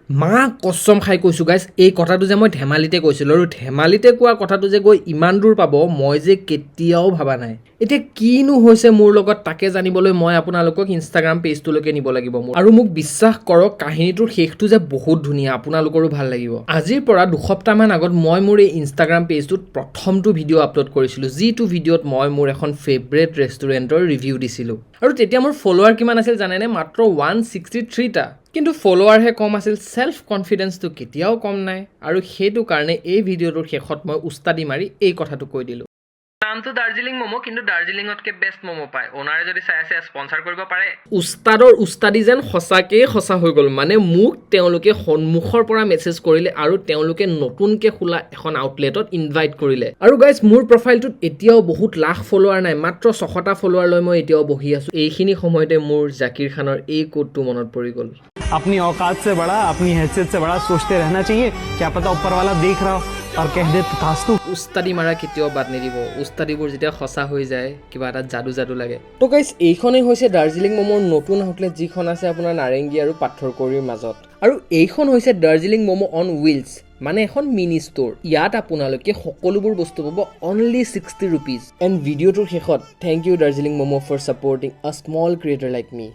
মা কসম খাই কৈছোঁ গাইজ, এই কথাটো যে মই ধেমালিতে কৈছিলোঁ আৰু ধেমালিতে কোৱা কথাটো যে গৈ ইমান দূৰ পাব মই যে কেতিয়াও ভাবা নাই। এতিয়া কিনো হৈছে মোৰ লগত তাকে জানিবলৈ মই আপোনালোকক ইনষ্টাগ্ৰাম পেজটোলৈকে নিব লাগিব মোৰ। আৰু মোক বিশ্বাস কৰক, কাহিনীটোৰ শেষটো যে বহুত ধুনীয়া, আপোনালোকৰো ভাল লাগিব। আজিৰ পৰা দুসপ্তাহমান আগত মই মোৰ এই ইনষ্টাগ্ৰাম পেজটোত প্ৰথমটো ভিডিঅ' আপলোড কৰিছিলোঁ, যিটো ভিডিঅ'ত মই মোৰ এখন ফেভৰেট ৰেষ্টুৰেণ্টৰ ৰিভিউ দিছিলোঁ। আৰু তেতিয়া মোৰ ফলোৱাৰ কিমান আছিল জানেনে? মাত্ৰ 163টা। কিন্তু ফলোৱাৰহে কম আছিল, চেল্ফ কনফিডেন্সটো কেতিয়াও কম নাই। আৰু সেইটো কাৰণে এই ভিডিঅ'টোৰ শেষত মই উস্তাদি মাৰি এই কথাটো কৈ দিলোঁ। নামটো দাৰ্জিলিং ম'ম', কিন্তু দাৰ্জিলিঙতকৈ বেষ্ট ম'ম' পায়। অ'নাৰে যদি চাই আছে স্পনচাৰ কৰিব পাৰে। উস্তাদৰ উস্তাদি যেন সঁচাকেই সঁচা হৈ গ'ল। মানে মোক তেওঁলোকে সন্মুখৰ পৰা মেছেজ কৰিলে আৰু তেওঁলোকে নতুনকৈ খোলা এখন আউটলেটত ইনভাইট কৰিলে। আৰু গাইজ, মোৰ প্ৰফাইলটোত এতিয়াও বহুত লাখ ফলোৱাৰ নাই, মাত্ৰ 600টা ফলোৱাৰ লৈ মই এতিয়াও বহি আছোঁ। এইখিনি সময়তে মোৰ জাকিৰ খানৰ এই কোডটো মনত পৰি গ'ল। अपनी औकात से बड़ा, अपनी हैसियत से बड़ा सोचते रहना चाहिए। क्या पता ऊपर वाला देख रहा हो और कह दे तथास्तु। উস্তাদি মাৰা কেতিয়াও বাদ নিদিব। উস্তাদিবোৰ যেতিয়া সঁচা হৈ যায়, কিবা এটা যাদু লাগে। তো গাইজ, এইখনেই হৈছে দাৰ্জিলিং ম'মৰ নতুন আউটলেট, যিখন আছে আপোনাৰ নাৰেংগী আৰু পাথৰকুৰিৰ মাজত। আৰু এইখন হৈছে দাৰ্জিলিং ম'ম' অন হুইলছ, মানে এখন মিনি ষ্ট'ৰ। ইয়াত আপোনালোকে সকলোবোৰ বস্তু পাব অনলি 60 ৰুপিজ। এণ্ড ভিডিঅ'টোৰ শেষত thank you Darjeeling momo' for supporting a small creator like me.